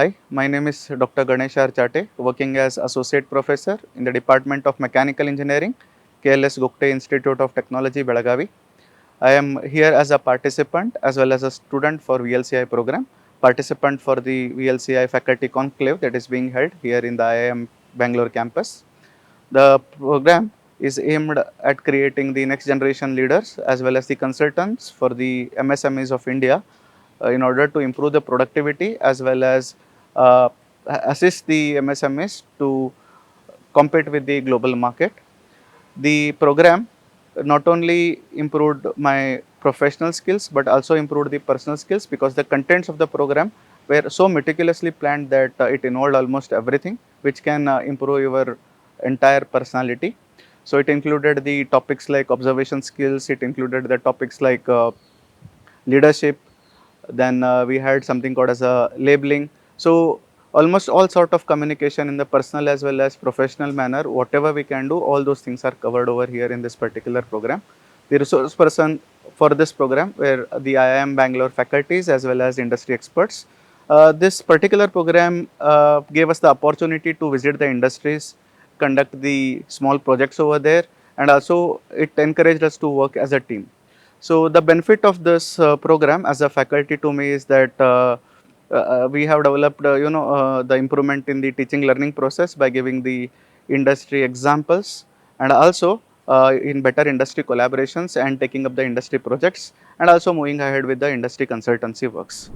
Hi, my name is Dr. Ganesh Chate, working as Associate Professor in the Department of Mechanical Engineering, KLS Gupte Institute of Technology, Belagavi. I am here as a participant as well as a student for VLCI program, participant for the VLCI faculty conclave that is being held here in the IIM Bangalore campus. The program is aimed at creating the next generation leaders as well as the consultants for the MSMEs of India in order to improve the productivity as well as uh, assist the MSMEs to compete with the global market. The program not only improved my professional skills but also improved the personal skills because the contents of the program were so meticulously planned that it involved almost everything which can improve your entire personality. So it included the topics like observation skills, it included the topics like leadership, then we had something called as a labeling. So almost all sort of communication in the personal as well as professional manner, whatever we can do, all those things are covered over here in this particular program. The resource person for this program were the IIM Bangalore faculties as well as industry experts. This particular program gave us the opportunity to visit the industries, conduct the small projects over there, and also it encouraged us to work as a team. So the benefit of this program as a faculty to me is that we have developed, the improvement in the teaching learning process by giving the industry examples and also in better industry collaborations and taking up the industry projects and also moving ahead with the industry consultancy works.